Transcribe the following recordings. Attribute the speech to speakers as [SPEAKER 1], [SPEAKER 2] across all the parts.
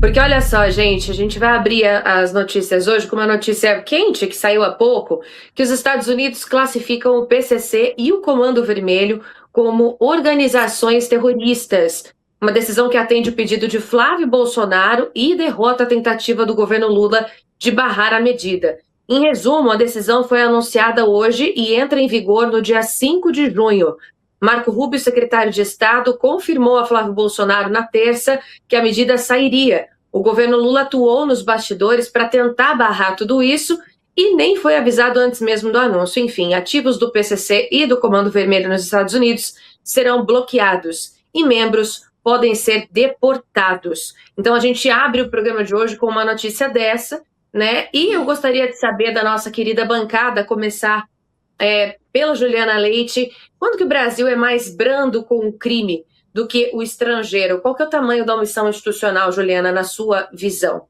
[SPEAKER 1] Porque olha só, gente, a gente vai abrir as notícias hoje com uma notícia quente que saiu há pouco, que os Estados Unidos classificam o PCC e o Comando Vermelho como organizações terroristas. Uma decisão que atende o pedido de Flávio Bolsonaro e derrota a tentativa do governo Lula de barrar a medida. Em resumo, a decisão foi anunciada hoje e entra em vigor no dia 5 de junho. Marco Rubio, secretário de Estado, confirmou a Flávio Bolsonaro na terça que a medida sairia. O governo Lula atuou nos bastidores para tentar barrar tudo isso e nem foi avisado antes mesmo do anúncio. Enfim, ativos do PCC e do Comando Vermelho nos Estados Unidos serão bloqueados e membros podem ser deportados. Então a gente abre o programa de hoje com uma notícia dessa, né? E eu gostaria de saber da nossa querida bancada, começar pela Juliana Leite, quando que o Brasil é mais brando com o crime do que o estrangeiro? Qual que é o tamanho da omissão institucional, Juliana, na sua visão?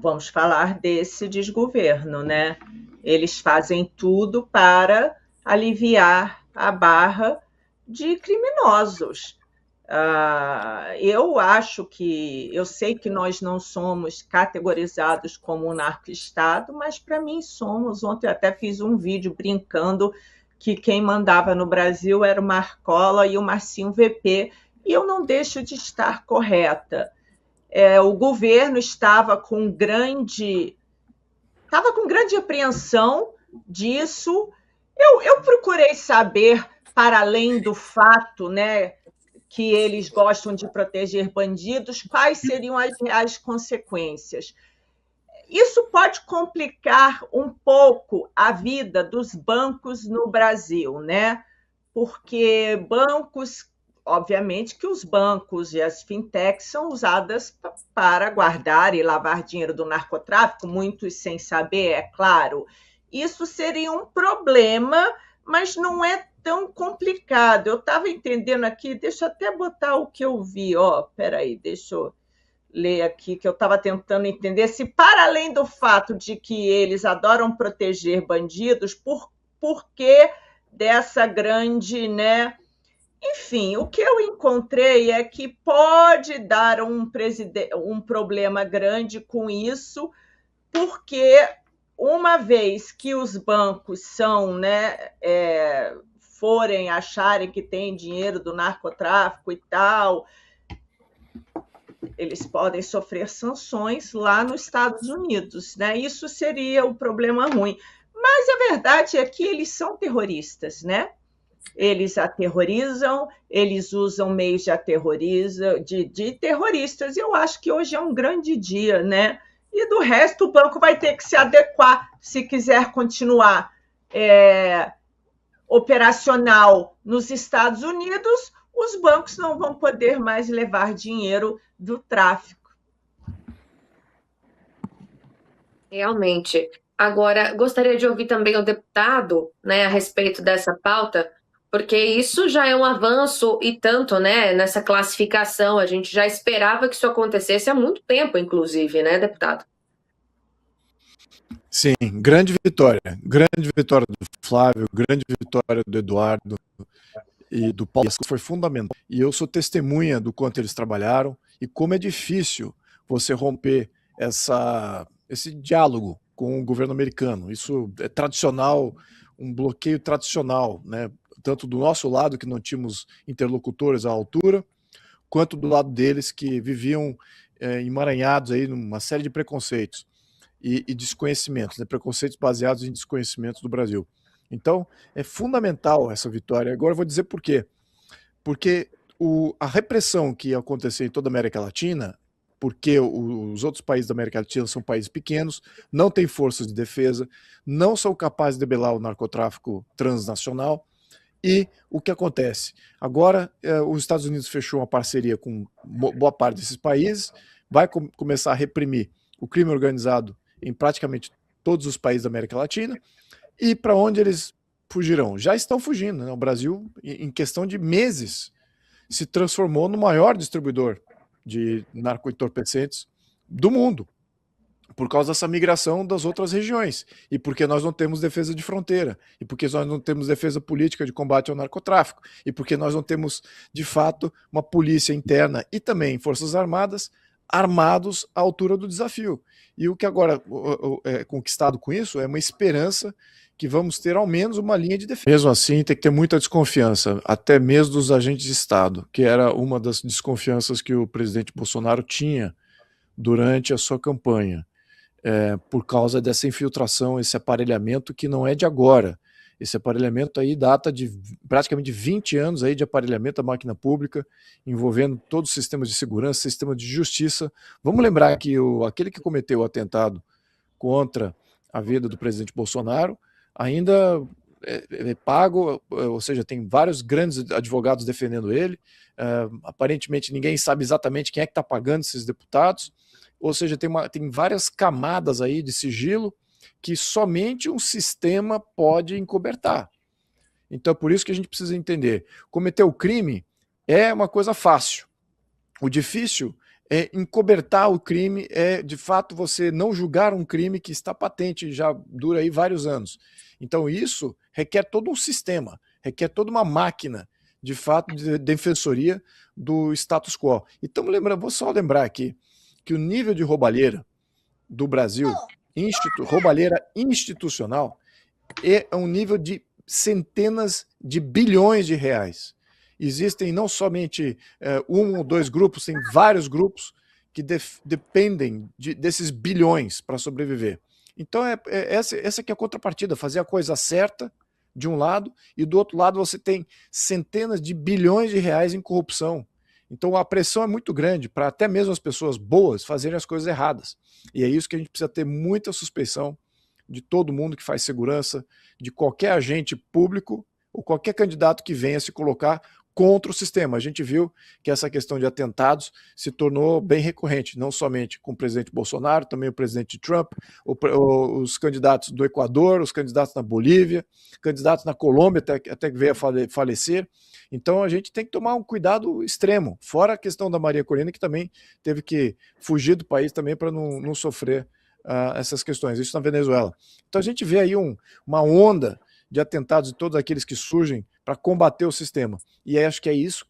[SPEAKER 2] Vamos falar desse desgoverno, né? Eles fazem tudo para aliviar a barra de criminosos. Eu sei que nós não somos categorizados como um narco-estado, mas para mim somos. Ontem eu até fiz um vídeo brincando que quem mandava no Brasil era o Marcola e o Marcinho VP, e eu não deixo de estar correta. O governo estava com grande apreensão disso. Eu procurei saber, para além do fato, né, que eles gostam de proteger bandidos, quais seriam as reais consequências. Isso pode complicar um pouco a vida dos bancos no Brasil, né? Porque obviamente que os bancos e as fintechs são usadas para guardar e lavar dinheiro do narcotráfico, muitos sem saber, é claro. Isso seria um problema, mas não é tão complicado. Eu estava entendendo aqui, deixa eu até botar o que eu vi. Peraí, deixa eu ler aqui, que eu estava tentando entender se, para além do fato de que eles adoram proteger bandidos, por que dessa grande, né? Enfim, o que eu encontrei é que pode dar um problema grande com isso, porque uma vez que os bancos forem acharem que tem dinheiro do narcotráfico e tal, eles podem sofrer sanções lá nos Estados Unidos, né? Isso seria o problema ruim. Mas a verdade é que eles são terroristas, né? Eles aterrorizam, eles usam meios de terroristas. Eu acho que hoje é um grande dia, né? E do resto, o banco vai ter que se adequar se quiser continuar operacional nos Estados Unidos. Os bancos não vão poder mais levar dinheiro do tráfico.
[SPEAKER 1] Realmente. Agora, gostaria de ouvir também o deputado, né, a respeito dessa pauta, porque isso já é um avanço e tanto, né, nessa classificação. A gente já esperava que isso acontecesse há muito tempo, inclusive, né, deputado?
[SPEAKER 3] Sim, grande vitória do Flávio, grande vitória do Eduardo e do Paulo, foi fundamental. E eu sou testemunha do quanto eles trabalharam e como é difícil você romper esse diálogo com o governo americano. Isso é tradicional, um bloqueio tradicional, né? Tanto do nosso lado, que não tínhamos interlocutores à altura, quanto do lado deles, que viviam emaranhados aí numa série de preconceitos e desconhecimentos, né? Preconceitos baseados em desconhecimentos do Brasil. Então, é fundamental essa vitória. Agora eu vou dizer por quê. Porque a repressão que ia acontecer em toda a América Latina, porque os outros países da América Latina são países pequenos, não têm forças de defesa, não são capazes de debelar o narcotráfico transnacional. E o que acontece? Agora, os Estados Unidos fechou uma parceria com boa parte desses países, vai começar a reprimir o crime organizado em praticamente todos os países da América Latina. E para onde eles fugirão? Já estão fugindo, né? O Brasil, em questão de meses, se transformou no maior distribuidor de narcoentorpecentes do mundo. por causa dessa migração das outras regiões, e porque nós não temos defesa de fronteira, e porque nós não temos defesa política de combate ao narcotráfico, e porque nós não temos, de fato, uma polícia interna e também forças armadas armados à altura do desafio. E o que agora é conquistado com isso é uma esperança que vamos ter ao menos uma linha de defesa. Mesmo assim, tem que ter muita desconfiança, até mesmo dos agentes de Estado, que era uma das desconfianças que o presidente Bolsonaro tinha durante a sua campanha, por causa dessa infiltração, esse aparelhamento que não é de agora. Esse aparelhamento aí data de praticamente 20 anos aí de aparelhamento da máquina pública, envolvendo todos os sistemas de segurança, sistema de justiça. Vamos lembrar que aquele que cometeu o atentado contra a vida do presidente Bolsonaro ainda é pago, ou seja, tem vários grandes advogados defendendo ele. Aparentemente ninguém sabe exatamente quem é que está pagando esses deputados. Ou seja, tem várias camadas aí de sigilo que somente um sistema pode encobertar. Então, por isso que a gente precisa entender. Cometer o crime é uma coisa fácil. O difícil é encobertar o crime, é de fato você não julgar um crime que está patente, já dura aí vários anos. Então, isso requer todo um sistema, requer toda uma máquina, de fato, de defensoria do status quo. Então, vou só lembrar aqui que o nível de roubalheira do Brasil, roubalheira institucional, é um nível de centenas de bilhões de reais. Existem não somente um ou dois grupos, tem vários grupos que dependem desses bilhões para sobreviver. Então, essa que é a contrapartida, fazer a coisa certa de um lado, e do outro lado você tem centenas de bilhões de reais em corrupção. Então a pressão é muito grande para até mesmo as pessoas boas fazerem as coisas erradas. E é isso que a gente precisa ter muita suspeição de todo mundo que faz segurança, de qualquer agente público ou qualquer candidato que venha se colocar contra o sistema. A gente viu que essa questão de atentados se tornou bem recorrente, não somente com o presidente Bolsonaro, também o presidente Trump, os candidatos do Equador, os candidatos na Bolívia, candidatos na Colômbia, até que veio a falecer. Então a gente tem que tomar um cuidado extremo, fora a questão da Maria Corina, que também teve que fugir do país também para não sofrer essas questões, isso na Venezuela. Então a gente vê aí uma onda de atentados de todos aqueles que surgem para combater o sistema. E acho que é isso,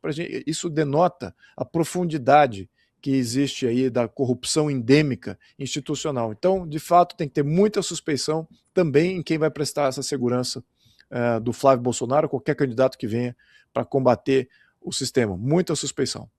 [SPEAKER 3] isso denota a profundidade que existe aí da corrupção endêmica institucional. Então, de fato, tem que ter muita suspeição também em quem vai prestar essa segurança do Flávio Bolsonaro, qualquer candidato que venha para combater o sistema. Muita suspeição.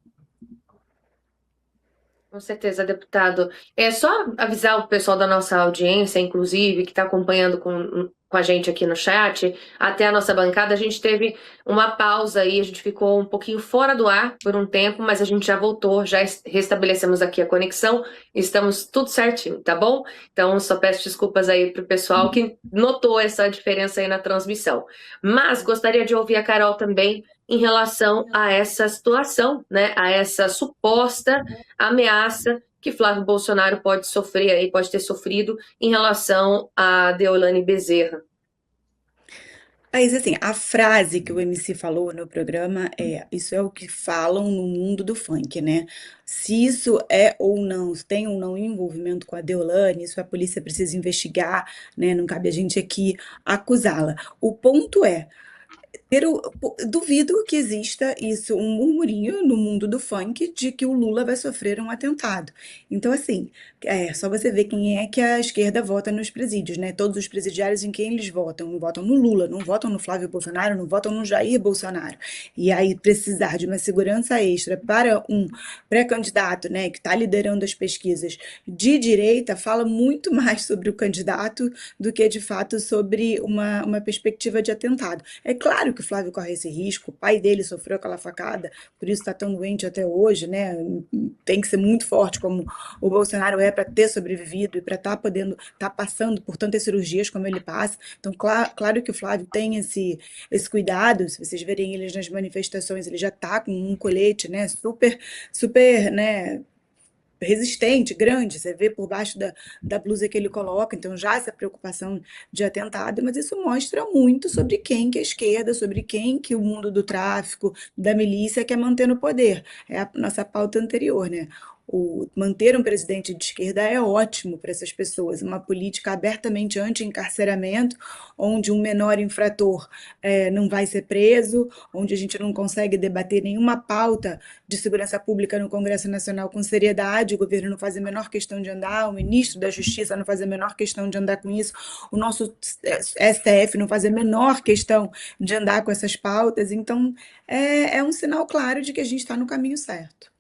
[SPEAKER 1] Com certeza, deputado. É só avisar o pessoal da nossa audiência, inclusive, que está acompanhando com a gente aqui no chat, até a nossa bancada, a gente teve uma pausa aí, a gente ficou um pouquinho fora do ar por um tempo, mas a gente já voltou, já restabelecemos aqui a conexão, estamos tudo certinho, tá bom? Então, só peço desculpas aí para o pessoal que notou essa diferença aí na transmissão. Mas gostaria de ouvir a Carol também em relação a essa situação, né, a essa suposta ameaça que Flávio Bolsonaro pode sofrer aí, pode ter sofrido em relação a Deolane Bezerra.
[SPEAKER 4] Mas assim, a frase que o MC falou no programa isso é o que falam no mundo do funk, né? Se isso é ou não, se tem ou não envolvimento com a Deolane, isso a polícia precisa investigar, né? Não cabe a gente aqui acusá-la. O ponto é, duvido que exista isso, um murmurinho no mundo do funk de que o Lula vai sofrer um atentado. Então, assim, só você ver quem é que a esquerda vota nos presídios, né? Todos os presidiários em quem eles votam. Votam no Lula, não votam no Flávio Bolsonaro, não votam no Jair Bolsonaro. E aí, precisar de uma segurança extra para um pré-candidato, né, que está liderando as pesquisas de direita, fala muito mais sobre o candidato do que, de fato, sobre uma perspectiva de atentado. É claro que o Flávio corre esse risco, o pai dele sofreu aquela facada, por isso está tão doente até hoje, né? Tem que ser muito forte como o Bolsonaro para ter sobrevivido e para estar podendo estar passando por tantas cirurgias como ele passa. Então, claro que o Flávio tem esse cuidado. Se vocês verem ele nas manifestações, ele já está com um colete, né? Super, né? resistente, grande, você vê por baixo da blusa que ele coloca, então já essa preocupação de atentado, mas isso mostra muito sobre quem que é a esquerda, sobre quem que o mundo do tráfico, da milícia quer manter no poder. É a nossa pauta anterior, né? Manter um presidente de esquerda é ótimo para essas pessoas. Uma política abertamente anti-encarceramento, onde um menor infrator não vai ser preso, onde a gente não consegue debater nenhuma pauta de segurança pública no Congresso Nacional com seriedade, o governo não faz a menor questão de andar, o ministro da Justiça não faz a menor questão de andar com isso, o nosso STF não faz a menor questão de andar com essas pautas. Então, é um sinal claro de que a gente está no caminho certo.